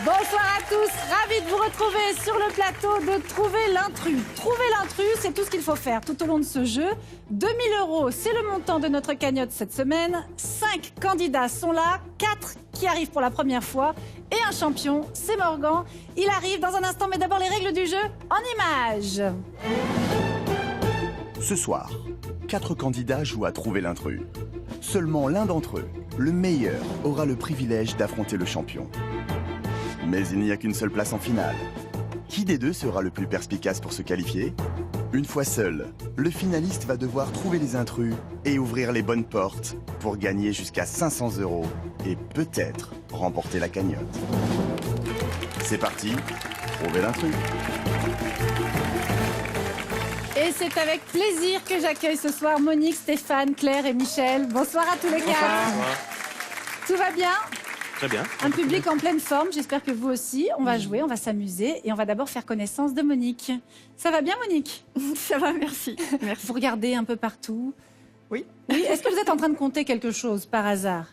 Bonsoir à tous, ravi de vous retrouver sur le plateau de Trouver l'intrus. Trouver l'intrus, c'est tout ce qu'il faut faire tout au long de ce jeu. 2000 €, c'est le montant de notre cagnotte cette semaine. 5 candidats sont là, 4 qui arrivent pour la première fois. Et un champion, c'est Morgan. Il arrive dans un instant, mais d'abord les règles du jeu en images. Ce soir, 4 candidats jouent à Trouver l'intrus. Seulement l'un d'entre eux, le meilleur, aura le privilège d'affronter le champion. Mais il n'y a qu'une seule place en finale. Qui des deux sera le plus perspicace pour se qualifier? Une fois seul, le finaliste va devoir trouver les intrus et ouvrir les bonnes portes pour gagner jusqu'à 500 € et peut-être remporter la cagnotte. C'est parti, Trouver l'intrus. Et c'est avec plaisir que j'accueille ce soir Monique, Stéphane, Claire et Michel. Bonsoir à tous les quatre. Tout va bien? Très bien. Un public en pleine forme, j'espère que vous aussi. On va jouer, on va s'amuser et on va d'abord faire connaissance de Monique. Ça va bien, Monique? Ça va, merci. Merci. Vous regardez un peu partout? Oui. Oui. Est-ce que vous êtes en train de compter quelque chose par hasard?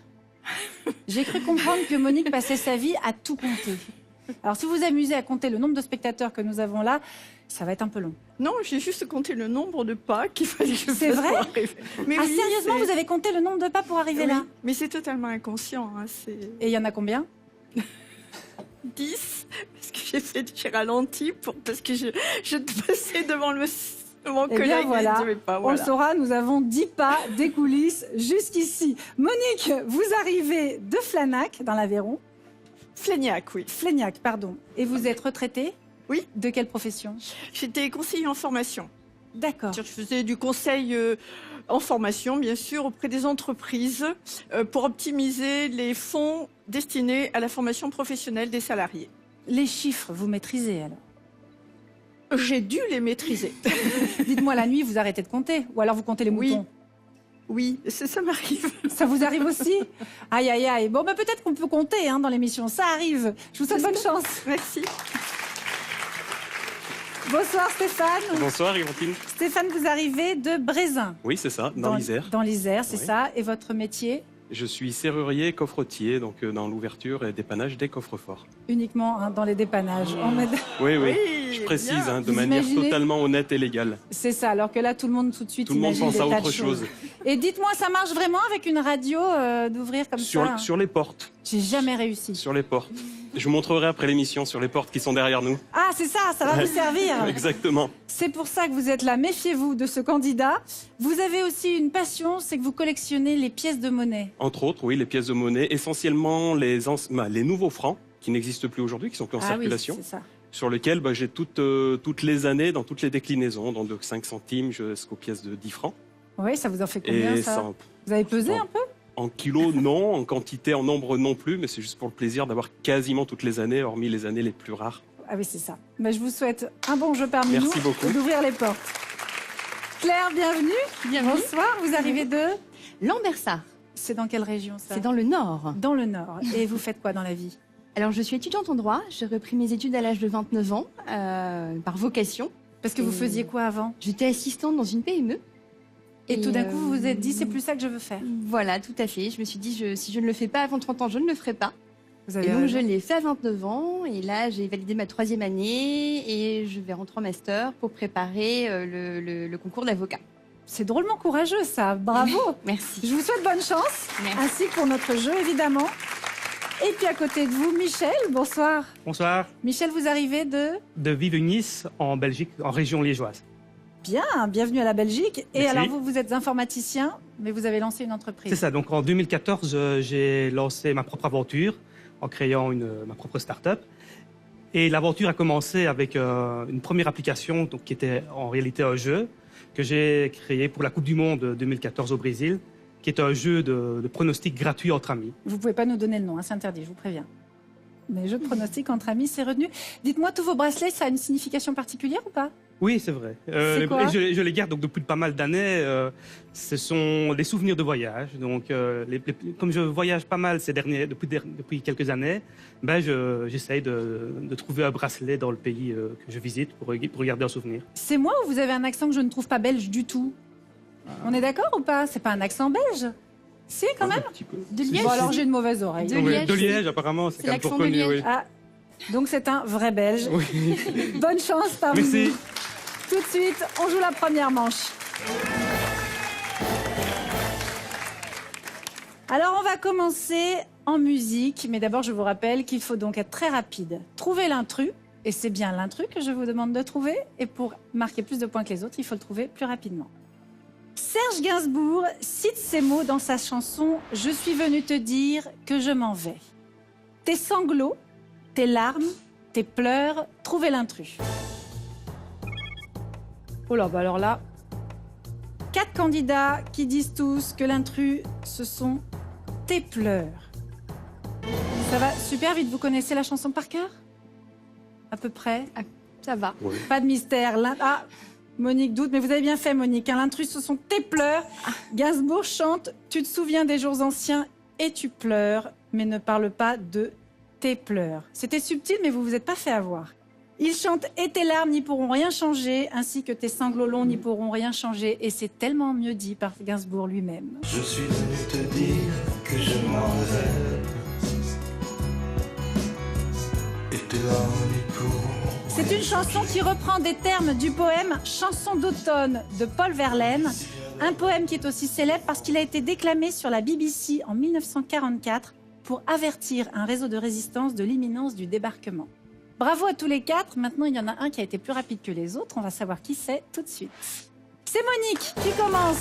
J'ai cru comprendre que Monique passait sa vie à tout compter. Alors, si vous vous amusez à compter le nombre de spectateurs que nous avons là, ça va être un peu long. Non, j'ai juste compté le nombre de pas qu'il fallait que je fasse. C'est vrai? Pour arriver. Mais Ah, oui, sérieusement, vous avez compté le nombre de pas pour arriver Oui, là? mais c'est totalement inconscient. Hein, Et il y en a combien? 10, parce que j'ai ralenti parce que je passais devant mon Eh collègue. bien voilà, et pas, on voilà. le saura, nous avons 10 pas des coulisses jusqu'ici. Monique, vous arrivez de Flanac, dans l'Aveyron. Fléniac, oui. Fléniac, pardon. Et vous êtes retraitée? Oui. De quelle profession? J'étais conseiller en formation. D'accord. Je faisais du conseil en formation, bien sûr, auprès des entreprises pour optimiser les fonds destinés à la formation professionnelle des salariés. Les chiffres, vous maîtrisez alors? J'ai dû les maîtriser. Dites-moi, la nuit, vous arrêtez de compter? Ou alors vous comptez les Oui. moutons? Oui, ça m'arrive. Ça vous arrive aussi? Aïe, aïe, aïe. Bon, peut-être qu'on peut compter dans l'émission. Ça arrive. Je vous souhaite bonne chance. Merci. Bonsoir Stéphane. Bonsoir Yvantine. Stéphane, vous arrivez de Brézin. Oui, c'est ça, dans l'Isère. Dans l'Isère, c'est Oui. ça. Et votre métier? Je suis serrurier coffretier, donc dans l'ouverture et dépannage des coffres forts. Uniquement dans les dépannages. Oui, Oui, je précise, bien. de Vous manière imaginez totalement honnête et légale. C'est ça, alors que là, tout le monde tout de suite Tout le monde imagine pense à des tas autre de choses. chose. Et dites-moi, ça marche vraiment avec une radio d'ouvrir comme ça? Sur les portes, J'ai jamais réussi. sur les portes. Je vous montrerai après l'émission sur les portes qui sont derrière nous. Ah, c'est ça, ça va vous servir. Exactement. C'est pour ça que vous êtes là. Méfiez-vous de ce candidat. Vous avez aussi une passion, c'est que vous collectionnez les pièces de monnaie. Entre autres, oui, les pièces de monnaie, essentiellement les nouveaux francs qui n'existent plus aujourd'hui, qui sont plus en circulation. Oui, c'est ça. Sur lesquels j'ai toutes les années, dans toutes les déclinaisons, donc de 5 centimes jusqu'aux pièces de 10 francs. Oui, ça vous en fait combien, Et ça? ça, Vous avez pesé Bon. un peu? en kilos, non. En quantité, en nombre, non plus. Mais c'est juste pour le plaisir d'avoir quasiment toutes les années, hormis les années les plus rares. Ah oui, c'est ça. Mais je vous souhaite un bon jeu parmi Merci nous beaucoup. et d'ouvrir les portes. Claire, bienvenue. Bienvenue. Bonsoir, vous arrivez de... Lambersart, C'est dans quelle région, ça? c'est dans le Nord. Dans le Nord. Et vous faites quoi dans la vie? Alors, je suis étudiante en droit. J'ai repris mes études à l'âge de 29 ans, par vocation. Parce que vous faisiez quoi avant? J'étais assistante dans une PME. Et tout d'un coup, vous vous êtes dit, c'est plus ça que je veux faire. Voilà, tout à fait. Je me suis dit, si je ne le fais pas avant 30 ans, je ne le ferai pas. Vous Et avez donc, raison. je l'ai fait à 29 ans. Et là, j'ai validé ma 3e année. Et je vais rentrer en master pour préparer le concours d'avocat. C'est drôlement courageux, ça. Bravo. Merci. Je vous souhaite bonne chance, Merci. ainsi que pour notre jeu, évidemment. Et puis à côté de vous, Michel, bonsoir. Bonsoir, Michel, vous arrivez de... de Vive-Nice en Belgique, en région liégeoise. Bien, bienvenue à la Belgique. Et Merci. alors vous êtes informaticien, mais vous avez lancé une entreprise. C'est ça, donc en 2014, j'ai lancé ma propre aventure en créant ma propre start-up. Et l'aventure a commencé avec une première application donc, qui était en réalité un jeu que j'ai créé pour la Coupe du Monde 2014 au Brésil, qui est un jeu de pronostic gratuit entre amis. Vous pouvez pas nous donner le nom, hein, c'est interdit, je vous préviens. Mais jeu de pronostic entre amis, c'est retenu. Dites-moi, tous vos bracelets, ça a une signification particulière ou pas? Oui, c'est vrai. C'est quoi? Je les garde donc depuis pas mal d'années. Ce sont des souvenirs de voyage. Donc, comme je voyage pas mal depuis quelques années, ben j'essaye de trouver un bracelet dans le pays que je visite pour garder un souvenir. C'est moi ou vous avez un accent que je ne trouve pas belge du tout? On est d'accord ou pas? C'est pas un accent belge? Si, quand même. Un petit peu. De Liège. Bon, alors j'ai une mauvaise oreille. De Oui, Liège, de Liège, apparemment, c'est c'est quand même l'accent pour de connu. Liège. Oui. Ah, Donc c'est un vrai Belge. Oui. Bonne chance parmi Merci. nous. Tout de suite, on joue la première manche. Alors on va commencer en musique, mais d'abord je vous rappelle qu'il faut donc être très rapide. Trouver l'intrus, et c'est bien l'intrus que je vous demande de trouver, et pour marquer plus de points que les autres, il faut le trouver plus rapidement. Serge Gainsbourg cite ces mots dans sa chanson « Je suis venu te dire que je m'en vais ». Tes sanglots, tes larmes, tes pleurs, trouvez l'intrus. Oh là, bah alors là, 4 candidats qui disent tous que l'intrus, ce sont tes pleurs. Ça va super vite, vous connaissez la chanson par cœur? À peu près? Ça va. Oui. Pas de mystère. Ah, Monique doute, mais vous avez bien fait, Monique. Hein, l'intrus, ce sont tes pleurs. Gainsbourg chante « Tu te souviens des jours anciens et tu pleures, mais ne parle pas de tes pleurs ». C'était subtil, mais vous vous êtes pas fait avoir. Il chante « Et tes larmes n'y pourront rien changer, ainsi que tes sanglots longs n'y pourront rien changer ». Et c'est tellement mieux dit par Gainsbourg lui-même. Je suis venu te dire que je m'en vais. Et tes larmes n'y pourront. C'est une chanson qui reprend des termes du poème « Chanson d'automne » de Paul Verlaine. Un poème qui est aussi célèbre parce qu'il a été déclamé sur la BBC en 1944 pour avertir un réseau de résistance de l'imminence du débarquement. Bravo à tous les 4. Maintenant, il y en a un qui a été plus rapide que les autres. On va savoir qui c'est tout de suite. C'est Monique qui commence.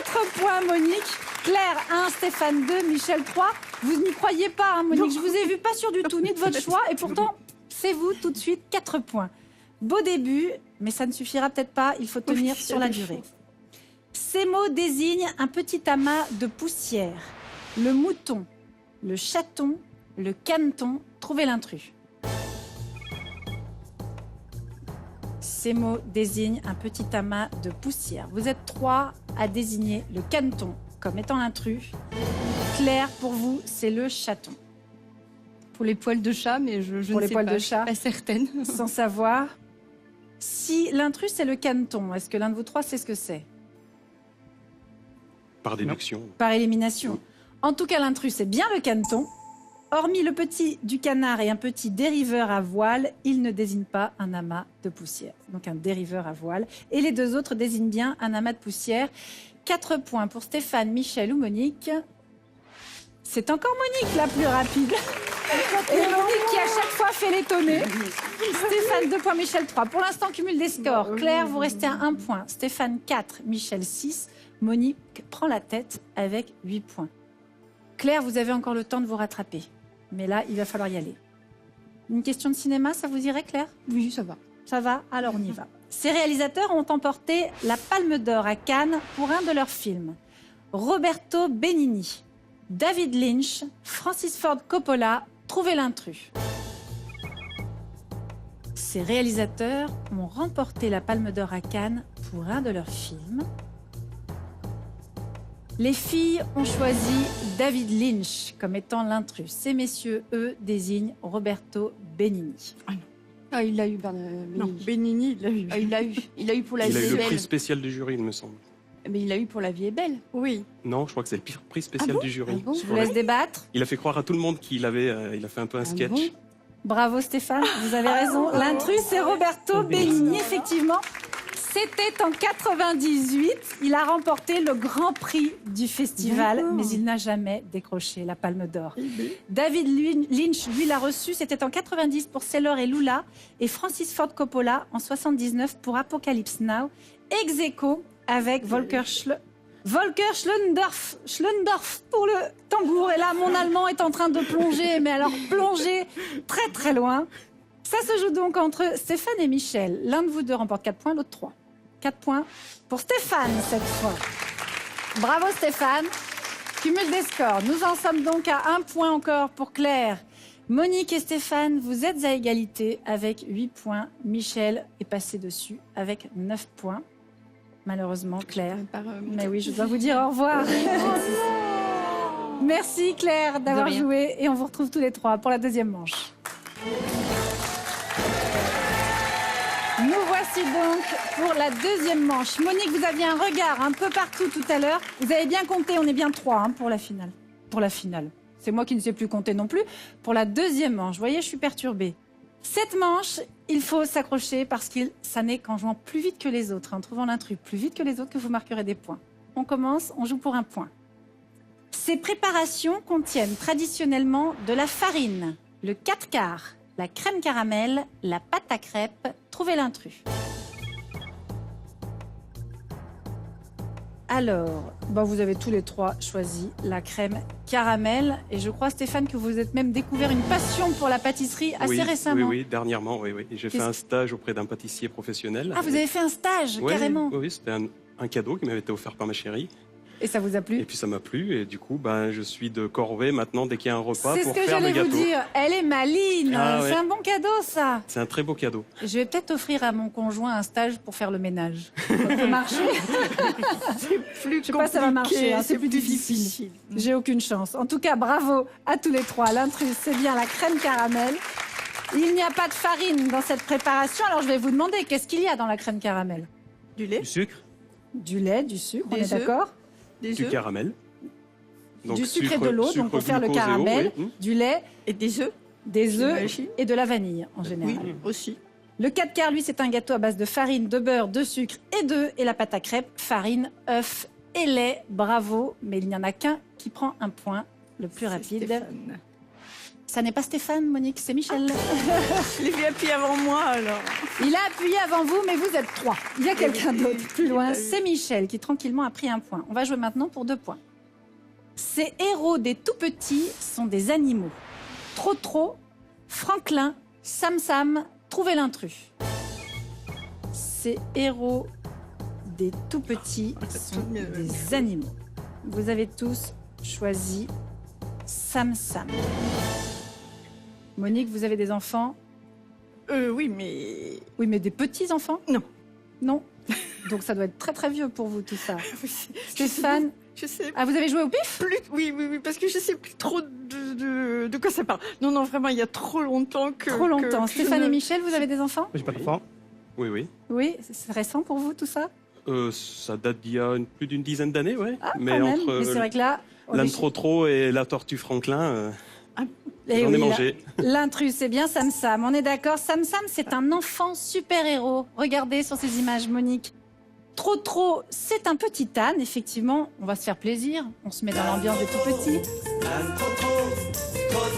4 points, Monique. Claire, 1, Stéphane, 2, Michel, 3. Vous n'y croyez pas, hein, Monique. Je vous ai vu pas sûr du tout, ni de votre choix. Et pourtant, c'est vous tout de suite, 4 points. Beau début, mais ça ne suffira peut-être pas. Il faut tenir sur la durée. Ces mots désignent un petit amas de poussière. Le mouton, le chaton, le caneton. Trouvez l'intrus. Ces mots désignent un petit amas de poussière. Vous êtes 3 à désigner le caneton comme étant l'intrus. Claire, pour vous, c'est le chaton. Pour les poils de chat, mais je Pour ne les sais poils pas, de je suis chat. pas certaine. Sans savoir. Si l'intrus, c'est le caneton, est-ce que l'un de vous 3 sait ce que c'est? Par déduction. Par élimination. En tout cas, l'intrus, c'est bien le caneton. Hormis le petit du canard et un petit dériveur à voile, il ne désigne pas un amas de poussière. Donc un dériveur à voile. Et les 2 autres désignent bien un amas de poussière. 4 points pour Stéphane, Michel ou Monique. C'est encore Monique la plus rapide. Et Monique qui à chaque fois fait l'étonner. Stéphane 2 points, Michel 3. Pour l'instant, cumule des scores. Claire, vous restez à 1 point. Stéphane 4, Michel 6. Monique prend la tête avec 8 points. Claire, vous avez encore le temps de vous rattraper. Mais là, il va falloir y aller. Une question de cinéma, ça vous irait, Claire? Oui, ça va. Ça va? Alors on y va. Ces réalisateurs ont emporté la Palme d'Or à Cannes pour un de leurs films. Roberto Benigni, David Lynch, Francis Ford Coppola, trouvez l'intrus. Ces réalisateurs ont remporté la Palme d'Or à Cannes pour un de leurs films. Les filles ont choisi David Lynch comme étant l'intrus. Ces messieurs, eux, désignent Roberto Benigni. Ah, il l'a eu, Non, Benigni, il l'a eu. Ah, il l'a eu. Il l'a eu pour La Il a vie eu est le belle. prix spécial du jury, il me semble. Mais il l'a eu pour La vie est belle. Oui. Non, je crois que c'est le pire prix spécial Ah bon du jury. Ah bon Je vous laisse débattre. Il a fait croire à tout le monde qu'il avait, il a fait un peu un sketch. bon Bravo Stéphane, vous avez raison. L'intrus, c'est Roberto Benigni, effectivement. C'était en 98. Il a remporté le grand prix du festival, D'accord. mais il n'a jamais décroché la Palme d'Or. David Lynch, lui, l'a reçu. C'était en 90 pour Sailor et Lula, et Francis Ford Coppola en 79 pour Apocalypse Now. Ex aequo avec Volker Schlöndorff pour le tambour. Et là, mon allemand est en train de plonger, mais alors plonger très très loin. Ça se joue donc entre Stéphane et Michel. L'un de vous 2 remporte 4 points, l'autre 3. 4 points pour Stéphane cette fois. Bravo Stéphane. Cumul des scores. Nous en sommes donc à 1 point encore pour Claire. Monique et Stéphane, vous êtes à égalité avec 8 points. Michel est passé dessus avec 9 points. Malheureusement, Claire. Mais oui, je dois vous dire au revoir. Merci Claire d'avoir De rien. joué et on vous retrouve tous les 3 pour la deuxième manche. Nous voici donc pour la deuxième manche. Monique, vous aviez un regard un peu partout tout à l'heure. Vous avez bien compté, on est bien 3 pour la finale. Pour la finale. C'est moi qui ne sais plus compter non plus. Pour la deuxième manche, vous voyez, je suis perturbée. Cette manche, il faut s'accrocher parce que ça n'est qu'en jouant plus vite que les autres, en trouvant l'intrus plus vite que les autres, que vous marquerez des points. On commence, on joue pour un point. Ces préparations contiennent traditionnellement de la farine, le 4 quarts, la crème caramel, la pâte à crêpes. Trouvez l'intrus. Alors, vous avez tous les trois choisi la crème caramel. Et je crois, Stéphane, que vous êtes même découvert une passion pour la pâtisserie assez récemment. Oui, dernièrement, oui. Et j'ai fait un stage auprès d'un pâtissier professionnel. Ah, vous avez fait un stage, carrément. Oui, c'était un cadeau qui m'avait été offert par ma chérie. Et ça vous a plu? Et puis ça m'a plu, et du coup, je suis de corvée maintenant dès qu'il y a un repas C'est pour ce que faire le j'allais gâteau. vous dire. Elle est maline. C'est un bon cadeau, ça. C'est un très beau cadeau. Je vais peut-être offrir à mon conjoint un stage pour faire le ménage. Ça peut marcher. Plus Je sais pas si ça va marcher, c'est plus difficile. J'ai aucune chance. En tout cas, bravo à tous les trois. L'intrus, c'est bien la crème caramel. Il n'y a pas de farine dans cette préparation. Alors, je vais vous demander, qu'est-ce qu'il y a dans la crème caramel? Du lait, Du sucre. Du lait, du sucre, on Des est œufs. d'accord? des Du œufs caramel. Donc, du sucre et de l'eau, donc pour faire le glucose et eau, caramel, oui. du lait, et des œufs. des œufs J'imagine. et de la vanille en général. Oui, aussi. Le 4 quarts, lui, c'est un gâteau à base de farine, de beurre, de sucre et d'œufs. Et la pâte à crêpes, farine, œufs et lait. Bravo, mais il n'y en a qu'un qui prend un point, le plus C'est rapide. Stéphane. Ça n'est pas Stéphane, Monique, c'est Michel. Je l'ai vu appuyer avant moi, alors. Il a appuyé avant vous, mais vous êtes trois. Il y a quelqu'un oui, d'autre plus loin. oui. C'est Michel qui tranquillement a pris un point. On va jouer maintenant pour 2 points. Ces héros des tout petits sont des animaux. Trotro, Franklin, Sam Sam, trouvez l'intrus. Ces héros des tout petits sont des animaux. Vous avez tous choisi Sam Sam. Monique, vous avez des enfants? Oui, mais... Oui, mais des petits enfants? Non. Non. Donc ça doit être très très vieux pour vous tout ça. Stéphane, Stéphane, je sais ah vous avez joué au pif? plus... Oui, parce que je sais plus trop de quoi ça parle. Non, vraiment, il y a trop longtemps que... Trop longtemps. que je Stéphane ne- et Michel, vous avez des enfants? J'ai pas d'enfant. Oui. Oui, c'est récent pour vous tout ça? Ça date d'il y a plus d'une dizaine d'années, ouais. Ah, Mais quand même. entre Mais c'est vrai que là, on l'âne est- Trotro et la tortue Franklin, Eh j'en ai oui, mangé. L'intrus, c'est bien Sam Sam. On est d'accord. Sam Sam, c'est un enfant super-héros. Regardez sur ces images, Monique. Trotro, c'est un petit âne. Effectivement, on va se faire plaisir. On se met dans l'ambiance des tout petits. L'âne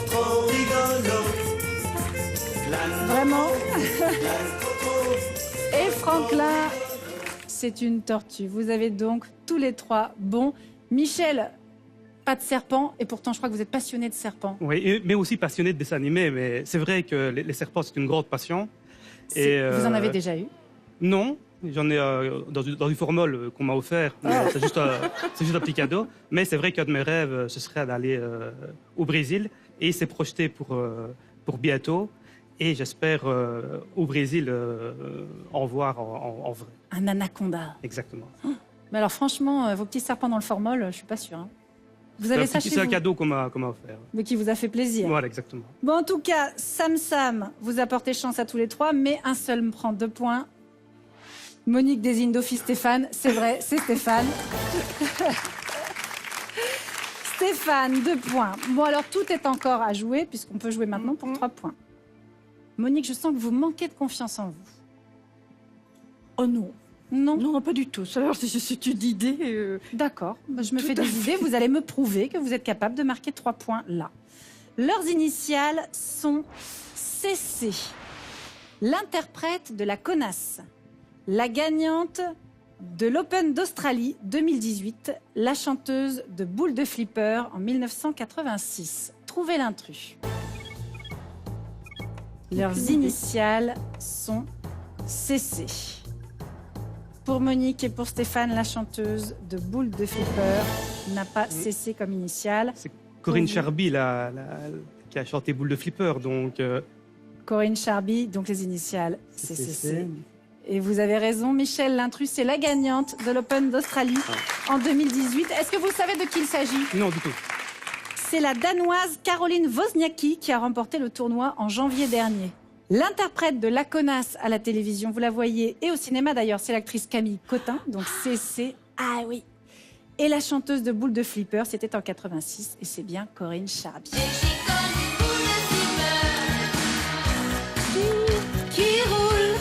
trop rigolo. Vraiment. Et Franklin, c'est une tortue. Vous avez donc tous les trois bon. Michel, pas de serpent. Et pourtant, je crois que vous êtes passionné de serpents. Oui, mais aussi passionné de dessins animés. Mais c'est vrai que les serpents, c'est une grande passion. Vous en avez déjà eu? Non, j'en ai dans du formol qu'on m'a offert. Mais c'est juste un petit cadeau. Mais c'est vrai qu'un de mes rêves, ce serait d'aller au Brésil. Et c'est projeté pour bientôt. Et j'espère au Brésil en voir en vrai. Un anaconda. Exactement. Mais alors franchement, vos petits serpents dans le formol, je suis pas sûre. Hein. Vous avez ça chez C'est un vous, cadeau qu'on m'a offert. mais qui vous a fait plaisir. Voilà, exactement. Bon, en tout cas, Sam Sam, vous apportez chance à tous les trois, mais un seul me prend 2 points. Monique désigne d'office Stéphane. C'est vrai, c'est Stéphane. Stéphane, 2 points. Bon, alors tout est encore à jouer, puisqu'on peut jouer maintenant pour 3 points. Monique, je sens que vous manquez de confiance en vous. Oh non. Non? Non, pas du tout. Alors, c'est une idée... D'accord, bah, je me Tout fais à des fait. idées. Vous allez me prouver que vous êtes capable de marquer 3 points là. Leurs initiales sont CC. L'interprète de la connasse. La gagnante de l'Open d'Australie 2018. La chanteuse de Boule de Flipper en 1986. Trouvez l'intrus. Leurs initiales sont CC. Pour Monique et pour Stéphane, la chanteuse de Boule de Flipper n'a pas CC comme initiale. C'est Corinne Pour vous. Charby qui a chanté Boule de Flipper. Donc, Corinne Charby, donc les initiales CCC. Et vous avez raison, Michel, l'intrus, c'est la gagnante de l'Open d'Australie en 2018. Est-ce que vous savez de qui il s'agit? Non, du tout. C'est la Danoise Caroline Wozniacki qui a remporté le tournoi en janvier dernier. L'interprète de La Connasse à la télévision, vous la voyez, et au cinéma d'ailleurs, c'est l'actrice Camille Cotin, donc CC. Ah oui. Et la chanteuse de Boule de Flipper, c'était en 86 et c'est bien Corinne Charabia. Qui roule.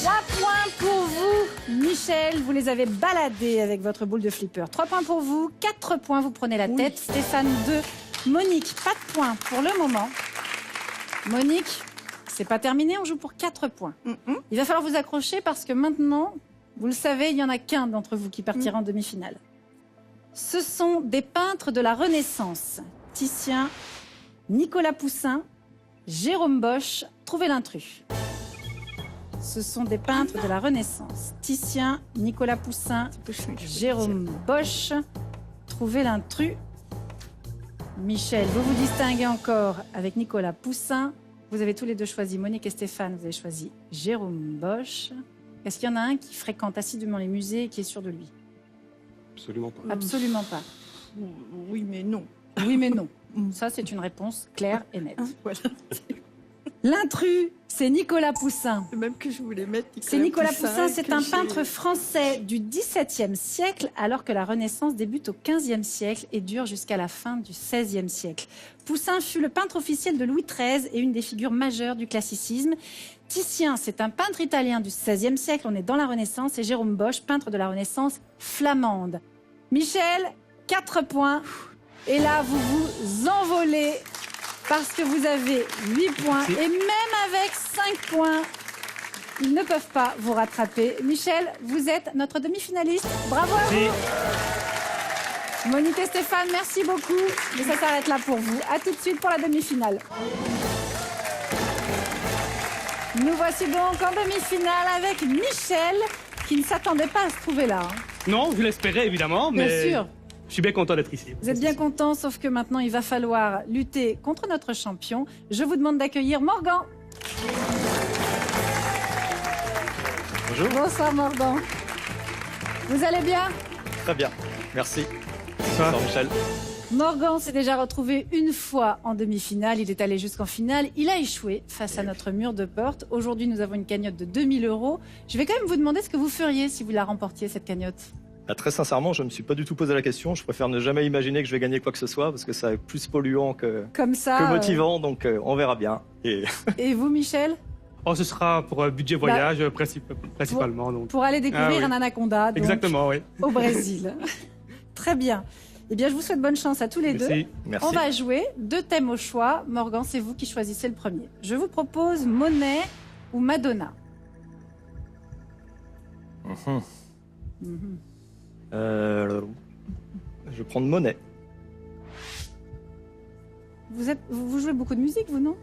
3 points pour vous, Michel. Vous les avez baladés avec votre boule de flipper. 3 points pour vous, 4 points, vous prenez la tête. Stéphane, 2. Monique, pas de points pour le moment. Monique, c'est pas terminé, on joue pour 4 points. Il va falloir vous accrocher parce que maintenant, vous le savez, il n'y en a qu'un d'entre vous qui partira en demi-finale. Ce sont des peintres de la Renaissance. Titien, Nicolas Poussin, Jérôme Bosch, trouvez l'intrus. Ce sont des peintres de la Renaissance. Titien, Nicolas Poussin, Jérôme Bosch, trouvez l'intrus. Michel, vous vous distinguez encore avec Nicolas Poussin. Vous avez tous les deux choisi Monique et Stéphane, vous avez choisi Jérôme Bosch. Est-ce qu'il y en a un qui fréquente assidûment les musées et qui est sûr de lui? Absolument pas. Absolument pas. Oui, mais non. Oui, mais non. Ça, c'est une réponse claire et nette. Voilà. L'intrus, c'est Nicolas Poussin. C'est même que je voulais mettre C'est Nicolas Poussin, c'est que un j'ai- peintre français du XVIIe siècle, alors que la Renaissance débute au XVe siècle et dure jusqu'à la fin du XVIe siècle. Poussin fut le peintre officiel de Louis XIII et une des figures majeures du classicisme. Titien, c'est un peintre italien du XVIe siècle, on est dans la Renaissance, et Jérôme Bosch, peintre de la Renaissance flamande. Michel, 4 points. Et là, vous vous envolez parce que vous avez 8 points. Merci. Et même avec 5 points, ils ne peuvent pas vous rattraper. Michel, vous êtes notre demi-finaliste. Bravo à Merci. vous. Monique et Stéphane, merci beaucoup. Mais ça s'arrête là pour vous. À tout de suite pour la demi-finale. Nous voici donc en demi-finale avec Michel, qui ne s'attendait pas à se trouver là. hein. Non, je l'espérais évidemment, Bien mais sûr. je suis bien content d'être ici. Vous êtes bien content, sauf que maintenant, il va falloir lutter contre notre champion. Je vous demande d'accueillir Morgan. Bonjour. Bonsoir Morgan. Vous allez bien? Très bien, merci. Bonsoir. Bonsoir Michel. Morgan s'est déjà retrouvé une fois en demi-finale. Il est allé jusqu'en finale. Il a échoué face à notre mur de porte. Aujourd'hui, nous avons une cagnotte de 2000 €. Je vais quand même vous demander ce que vous feriez si vous la remportiez, cette cagnotte. Ah, très sincèrement, je ne me suis pas du tout posé la question. Je préfère ne jamais imaginer que je vais gagner quoi que ce soit parce que ça est plus polluant Comme ça. que motivant, donc on verra bien. Et Et vous, Michel? Oh, ce sera pour budget voyage principalement. Donc. Pour aller découvrir Ah oui. un anaconda. Donc, Exactement, oui. au Brésil. Très bien. Eh bien, je vous souhaite bonne chance à tous les deux. Merci. merci. On va jouer 2 thèmes au choix. Morgan, c'est vous qui choisissez le premier. Je vous propose Monet ou Madonna. Mhm. Mhm. Je vais prendre Monet. Vous jouez beaucoup de musique, vous, non?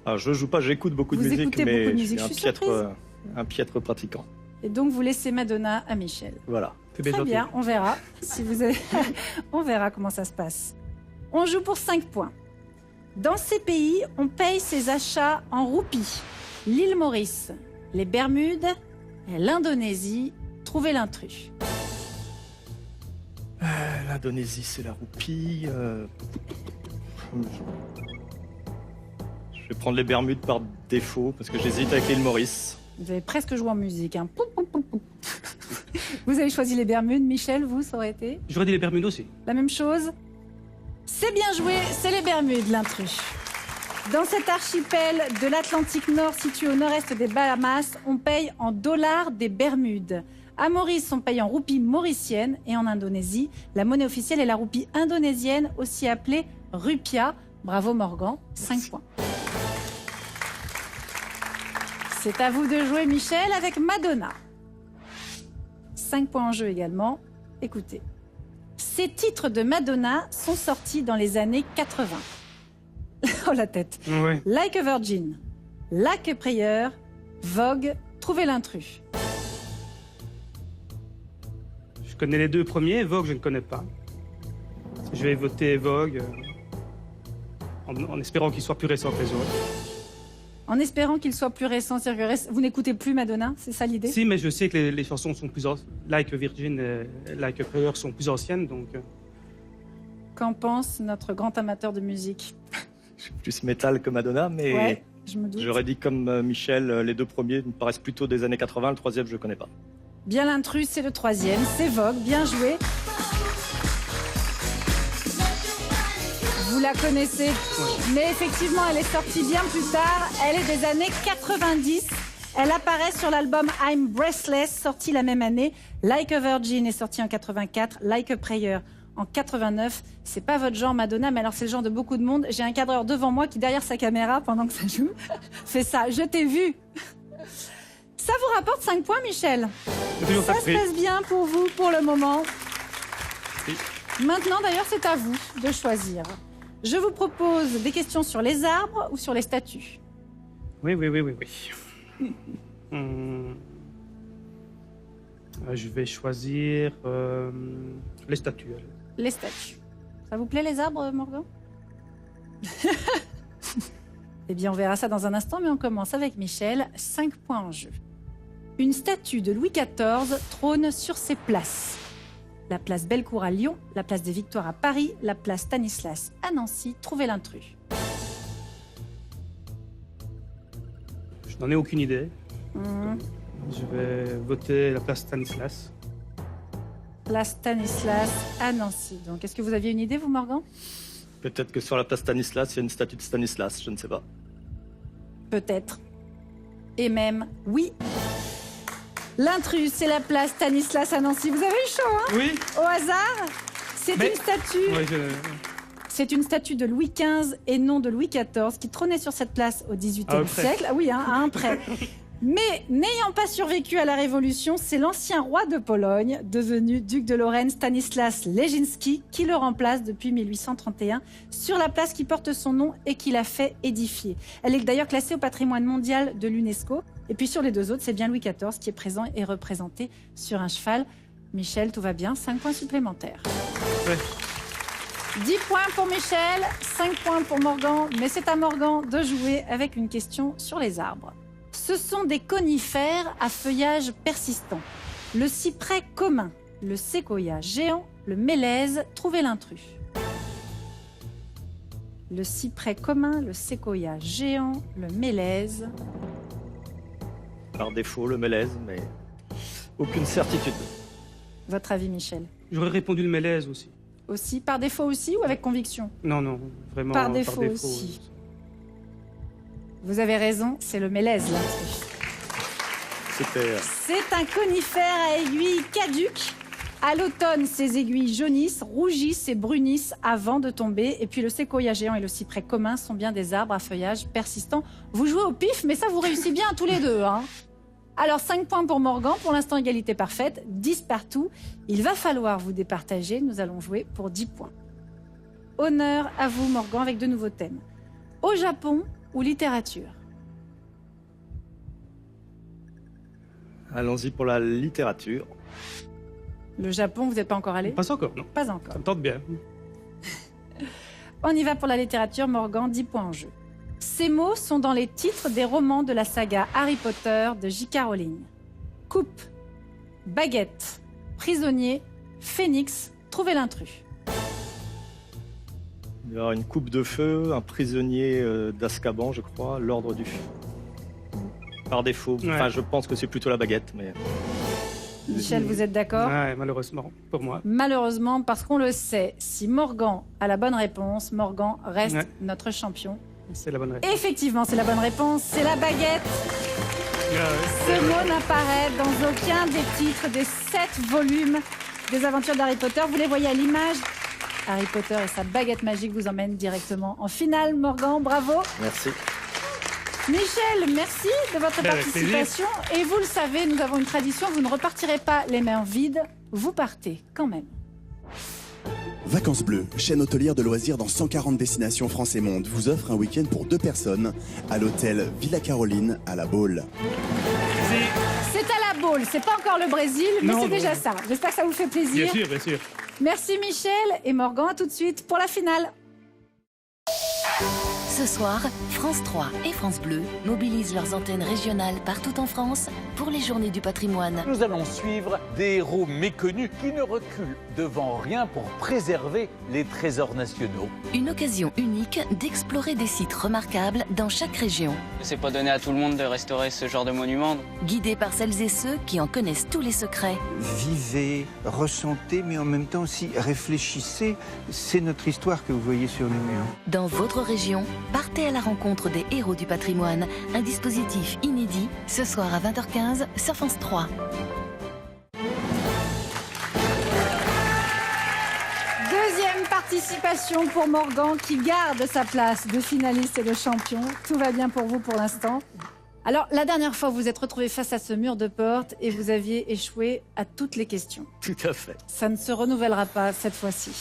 Ah, je joue pas, j'écoute beaucoup de Vous musique, écoutez mais beaucoup de je musique, suis je suis surprise. un piètre pratiquant. Et donc, vous laissez Madonna à Michel. Voilà. C'est bien Très gentil. bien, on verra. Si vous avez... on verra comment ça se passe. On joue pour 5 points. Dans ces pays, on paye ses achats en roupies. L'île Maurice, les Bermudes, l'Indonésie. Trouvez l'intrus. L'Indonésie, c'est la roupie. Je vais prendre les Bermudes par défaut parce que j'hésite avec l'île Maurice. Vous avez presque joué en musique. Hein. Poum, poum, poum, poum. Vous avez choisi les Bermudes. Michel, vous, ça aurait été J'aurais dit les Bermudes aussi. la même chose? C'est bien joué, c'est les Bermudes, l'intrus. Dans cet archipel de l'Atlantique Nord situé au nord-est des Bahamas, on paye en dollars des Bermudes. À Maurice, on paye en roupies mauriciennes et en Indonésie, la monnaie officielle est la roupie indonésienne, aussi appelée rupia. Bravo Morgan, 5 points. C'est à vous de jouer Michel avec Madonna. 5 points en jeu également. Écoutez. Ces titres de Madonna sont sortis dans les années 80. Oh la tête. Oui. Like a Virgin, Like a Prayer, Vogue, Trouvez l'intrus. Je connais les 2 premiers. Vogue, je ne connais pas. Je vais voter Vogue en espérant qu'il soit plus récent que les autres. En espérant qu'il soit plus récent, c'est-à-dire que vous n'écoutez plus Madonna, c'est ça l'idée? Si, mais je sais que les chansons sont plus anciennes. Like a Virgin et Like a Prayer sont plus anciennes, donc... Qu'en pense notre grand amateur de musique? Je suis plus métal que Madonna, mais Ouais, je me doute. j'aurais dit comme Michel, les 2 premiers me paraissent plutôt des années 80, le 3e je connais pas. Bien l'intrus, c'est le 3e. C'est Vogue, bien joué. Vous la connaissez, mais effectivement, elle est sortie bien plus tard. Elle est des années 90. Elle apparaît sur l'album I'm Breathless, sorti la même année. Like a Virgin est sorti en 84. Like a Prayer en 89. C'est pas votre genre, Madonna, mais alors c'est le genre de beaucoup de monde. J'ai un cadreur devant moi qui, derrière sa caméra, pendant que ça joue, fait ça. Je t'ai vu. Ça vous rapporte 5 points, Michel. Ça se passe bien pour vous, pour le moment. Maintenant, d'ailleurs, c'est à vous de choisir. Je vous propose des questions sur les arbres ou sur les statues. Oui. Je vais choisir les statues. Les statues. Ça vous plaît, les arbres, Morgan? Eh bien, on verra ça dans un instant, mais on commence avec Michel. 5 points en jeu. Une statue de Louis XIV trône sur ses places. La place Bellecour à Lyon, la place des Victoires à Paris, la place Stanislas à Nancy. Trouvez l'intrus. Je n'en ai aucune idée. Je vais voter la place Stanislas. Place Stanislas à Nancy. Donc, est-ce que vous aviez une idée, vous, Morgan? Peut-être que sur la place Stanislas, il y a une statue de Stanislas, je ne sais pas. Peut-être. Et même, oui. L'intrus, c'est la place Stanislas à Nancy. Vous avez eu chaud, hein? Oui. Au hasard? C'est une statue. Oui, C'est une statue de Louis XV et non de Louis XIV qui trônait sur cette place au XVIIIe siècle. Ah oui, hein, à un près. Mais n'ayant pas survécu à la Révolution, c'est l'ancien roi de Pologne, devenu duc de Lorraine, Stanislas Leszczynski, qui le remplace depuis 1831 sur la place qui porte son nom et qu'il a fait édifier. Elle est d'ailleurs classée au patrimoine mondial de l'UNESCO. Et puis sur les deux autres, c'est bien Louis XIV qui est présent et représenté sur un cheval. Michel, tout va bien, 5 points supplémentaires. Ouais. 10 points pour Michel, 5 points pour Morgan, mais c'est à Morgan de jouer avec une question sur les arbres. Ce sont des conifères à feuillage persistant. Le cyprès commun, le séquoia géant, le mélèze. Trouvez l'intrus. Le cyprès commun, le séquoia géant, le mélèze. Par défaut, le mélèze, mais aucune certitude. Votre avis, Michel? J'aurais répondu le mélèze aussi. Aussi, par défaut aussi ou avec conviction? Non, vraiment. Par défaut aussi. Vous avez raison, c'est le mélèze, l'intrus. C'est un conifère à aiguilles caduques. À l'automne, ses aiguilles jaunissent, rougissent et brunissent avant de tomber. Et puis le séquoia géant et le cyprès commun sont bien des arbres à feuillage persistant. Vous jouez au pif, mais ça vous réussit bien tous les deux, hein. Alors 5 points pour Morgan, pour l'instant égalité parfaite, 10 partout. Il va falloir vous départager, nous allons jouer pour 10 points. Honneur à vous, Morgan, avec de nouveaux thèmes. Au Japon ou littérature? Allons-y pour la littérature. Le Japon, vous n'êtes pas encore allé? Pas encore, non. Pas encore. Ça me tente bien. On y va pour la littérature, Morgan, 10 points en jeu. Ces mots sont dans les titres des romans de la saga Harry Potter de J.K. Rowling. Coupe, baguette, prisonnier, phénix. Trouvez l'intrus. Il y aura une coupe de feu, un prisonnier d'Azkaban, je crois, l'ordre du feu. Par défaut. Ouais. Enfin, je pense que c'est plutôt la baguette, mais... Michel, vous êtes d'accord? Ouais, malheureusement, pour moi. Malheureusement, parce qu'on le sait, si Morgan a la bonne réponse, Morgan reste notre champion. C'est la bonne réponse. Effectivement, c'est la bonne réponse. C'est la baguette. Ce mot n'apparaît dans aucun des titres des 7 volumes des aventures d'Harry Potter. Vous les voyez à l'image. Harry Potter et sa baguette magique vous emmènent directement en finale. Morgan, bravo. Merci. Michel, merci de votre participation. Et vous le savez, nous avons une tradition, vous ne repartirez pas les mains vides, vous partez quand même. Vacances Bleues, chaîne hôtelière de loisirs dans 140 destinations France et monde, vous offre un week-end pour 2 personnes à l'hôtel Villa Caroline à La Baule. C'est à La Baule, c'est pas encore le Brésil, mais c'est déjà ça. J'espère que ça vous fait plaisir. Bien sûr, bien sûr. Merci Michel et Morgan, à tout de suite pour la finale. Ce soir, France 3 et France Bleu mobilisent leurs antennes régionales partout en France pour les Journées du patrimoine. Nous allons suivre des héros méconnus qui ne reculent devant rien pour préserver les trésors nationaux. Une occasion unique d'explorer des sites remarquables dans chaque région. C'est pas donné à tout le monde de restaurer ce genre de monument. Guidés par celles et ceux qui en connaissent tous les secrets. Vivez, ressentez, mais en même temps aussi réfléchissez. C'est notre histoire que vous voyez sur les murs. Dans votre région, partez à la rencontre des héros du patrimoine. Un dispositif inédit, ce soir à 20h15 sur France 3. Deuxième participation pour Morgan qui garde sa place de finaliste et de champion. Tout va bien pour vous pour l'instant. Alors, la dernière fois, vous vous êtes retrouvé face à ce mur de porte et vous aviez échoué à toutes les questions. Tout à fait. Ça ne se renouvellera pas cette fois-ci.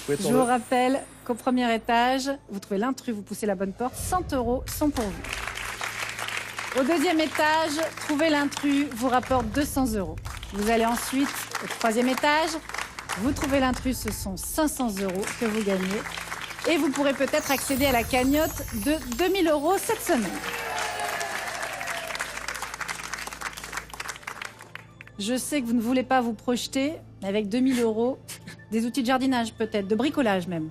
Oui, Je vous rappelle qu'au premier étage, vous trouvez l'intrus, vous poussez la bonne porte, 100 € sont pour vous. Au deuxième étage, trouver l'intrus vous rapporte 200 €. Vous allez ensuite au troisième étage, vous trouvez l'intrus, ce sont 500 € que vous gagnez. Et vous pourrez peut-être accéder à la cagnotte de 2000 € cette semaine. Je sais que vous ne voulez pas vous projeter, mais avec 2000 €, des outils de jardinage peut-être, de bricolage même.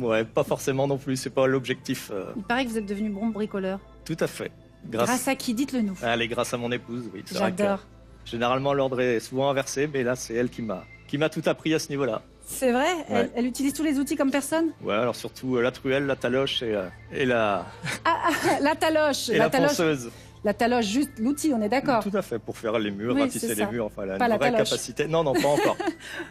Ouais, pas forcément non plus, c'est pas l'objectif. Il paraît que vous êtes devenu bon bricoleur. Tout à fait. Grâce à qui? Dites-le nous. Allez, grâce à mon épouse, oui. C'est vrai que J'adore. généralement, l'ordre est souvent inversé, mais là, c'est elle qui m'a tout appris à ce niveau-là. C'est vrai? Ouais. Elle utilise tous les outils comme personne? Ouais, alors surtout la truelle, la taloche et la, La taloche. et la ponceuse. La taloche, juste l'outil, on est d'accord? Tout à fait, pour faire les murs, Oui, ratisser c'est les ça. murs, enfin, elle a Pas une la vraie taloche. capacité. Non, non, pas encore.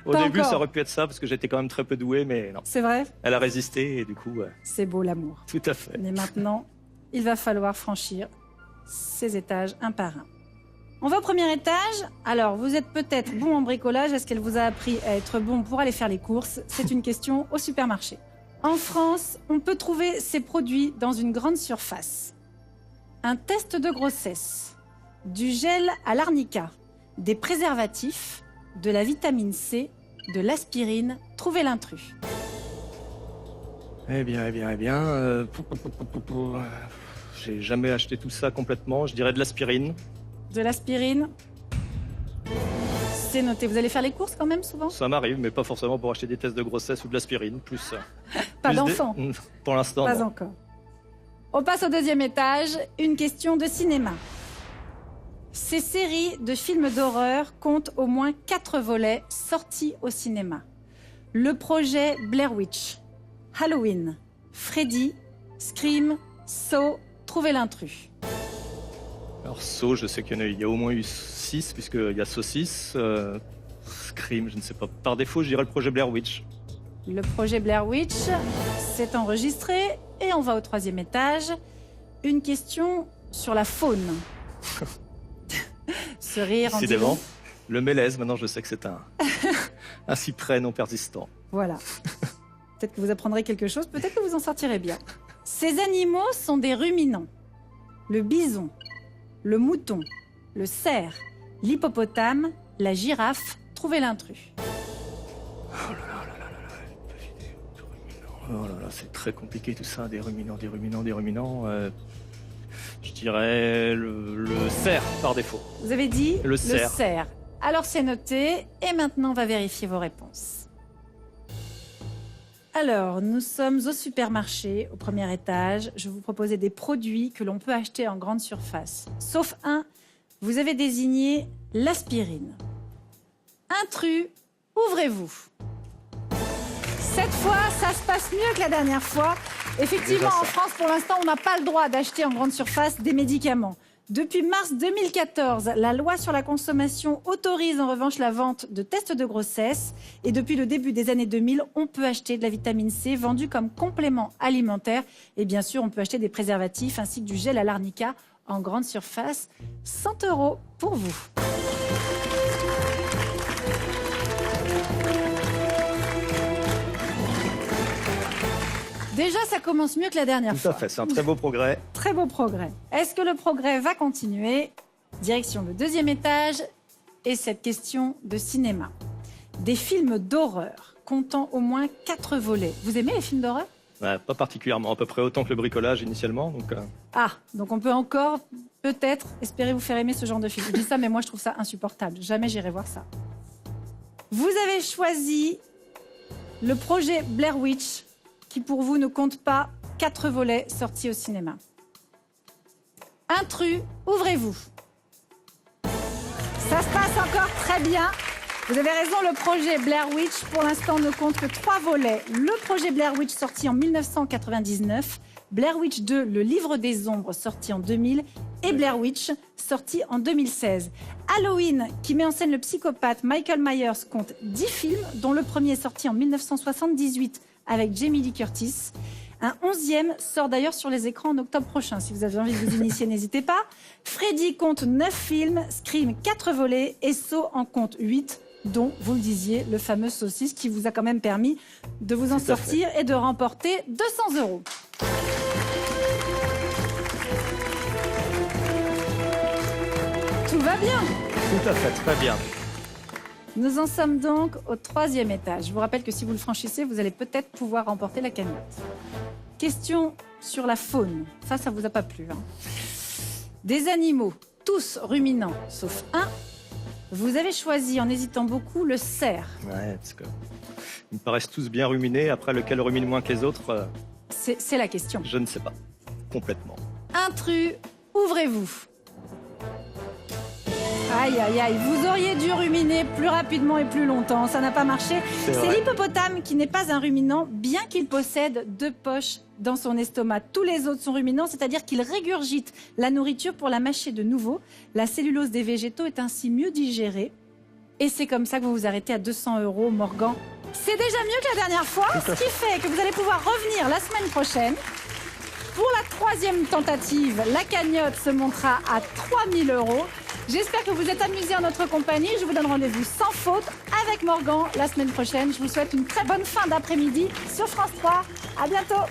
Au Pas début, encore. ça aurait pu être ça, parce que j'étais quand même très peu doué, mais non. C'est vrai? Elle a résisté, et du coup, C'est beau l'amour. tout à fait. Mais maintenant, il va falloir franchir ces étages un par un. On va au premier étage. Alors, vous êtes peut-être bon en bricolage. Est-ce qu'elle vous a appris à être bon pour aller faire les courses? C'est une question au supermarché. En France, on peut trouver ces produits dans une grande surface. Un test de grossesse, du gel à l'arnica, des préservatifs, de la vitamine C, de l'aspirine. Trouvez l'intrus. Eh bien, j'ai jamais acheté tout ça complètement. Je dirais de l'aspirine. De l'aspirine. C'est noté. Vous allez faire les courses quand même souvent? Ça m'arrive, mais pas forcément pour acheter des tests de grossesse ou de l'aspirine. Plus. Pas plus d'enfant? Pour l'instant, Pas non. encore. On passe au deuxième étage. Une question de cinéma. Ces séries de films d'horreur comptent au moins 4 volets sortis au cinéma. Le projet Blair Witch, Halloween, Freddy, Scream, Saw, Trouvez l'intrus. Alors, Saw, je sais qu'il y a au moins eu 6, puisqu'il y a Saucisse. Scream, je ne sais pas. Par défaut, je dirais le projet Blair Witch. Le projet Blair Witch, c'est enregistré et on va au troisième étage. Une question sur la faune. Ce rire en dit Décidément. long. Le mélèze, maintenant, je sais que c'est un cyprès non persistant. Voilà. Peut-être que vous apprendrez quelque chose, peut-être que vous en sortirez bien. Ces animaux sont des ruminants. Le bison, le mouton, le cerf, l'hippopotame, la girafe. Trouvez l'intrus. Oh là là, c'est très compliqué tout ça, des ruminants. Je dirais le cerf par défaut. Vous avez dit Le cerf. Alors c'est noté et maintenant on va vérifier vos réponses. Alors, nous sommes au supermarché, au premier étage. Je vous proposais des produits que l'on peut acheter en grande surface. Sauf un, vous avez désigné l'aspirine. Intrus, ouvrez-vous. Cette fois, ça se passe mieux que la dernière fois. Effectivement, en France, pour l'instant, on n'a pas le droit d'acheter en grande surface des médicaments. Depuis mars 2014, la loi sur la consommation autorise en revanche la vente de tests de grossesse. Et depuis le début des années 2000, on peut acheter de la vitamine C vendue comme complément alimentaire. Et bien sûr, on peut acheter des préservatifs ainsi que du gel à l'arnica en grande surface. 100 € pour vous. Déjà, ça commence mieux que la dernière Tout fois. à fait, c'est un très beau progrès. Très beau progrès. Est-ce que le progrès va continuer? Direction le deuxième étage et cette question de cinéma. Des films d'horreur comptant au moins 4 volets. Vous aimez les films d'horreur? Pas particulièrement, à peu près autant que le bricolage initialement. Donc, Ah, donc on peut encore peut-être espérer vous faire aimer ce genre de film. Je dis ça, mais moi je trouve ça insupportable. Jamais j'irai voir ça. Vous avez choisi le projet Blair Witch, qui pour vous ne compte pas 4 volets sortis au cinéma. Intrus, ouvrez-vous. Ça se passe encore très bien. Vous avez raison, le projet Blair Witch, pour l'instant, ne compte que 3 volets. Le projet Blair Witch, sorti en 1999, Blair Witch 2, le livre des ombres, sorti en 2000, et Blair Witch, sorti en 2016. Halloween, qui met en scène le psychopathe Michael Myers, compte 10 films, dont le premier est sorti en 1978 avec Jamie Lee Curtis. Un 11e sort d'ailleurs sur les écrans en octobre prochain. Si vous avez envie de vous initier, n'hésitez pas. Freddy compte 9 films, Scream 4 volets et Saw en compte 8, dont, vous le disiez, le fameux saucisse qui vous a quand même permis de vous en sortir et de remporter 200 €. Tout va bien. tout à fait, très bien. Nous en sommes donc au 3e étage. Je vous rappelle que si vous le franchissez, vous allez peut-être pouvoir remporter la cagnotte. Question sur la faune. Ça vous a pas plu, hein. Des animaux, tous ruminants, sauf un. Vous avez choisi, en hésitant beaucoup, le cerf. Ouais, parce que ils me paraissent tous bien ruminés. Après, lequel rumine moins que les autres, C'est la question. je ne sais pas. Complètement. Intrus, ouvrez-vous. Aïe, aïe, aïe, vous auriez dû ruminer plus rapidement et plus longtemps. Ça n'a pas marché. C'est l'hippopotame qui n'est pas un ruminant, bien qu'il possède 2 poches dans son estomac. Tous les autres sont ruminants, c'est-à-dire qu'ils régurgitent la nourriture pour la mâcher de nouveau. La cellulose des végétaux est ainsi mieux digérée. Et c'est comme ça que vous vous arrêtez à 200 €, Morgan. C'est déjà mieux que la dernière fois, ce qui fait que vous allez pouvoir revenir la semaine prochaine. Pour la 3e tentative, la cagnotte se montera à 3 000 €. J'espère que vous êtes amusés en notre compagnie. Je vous donne rendez-vous sans faute avec Morgan la semaine prochaine. Je vous souhaite une très bonne fin d'après-midi sur France 3. À bientôt.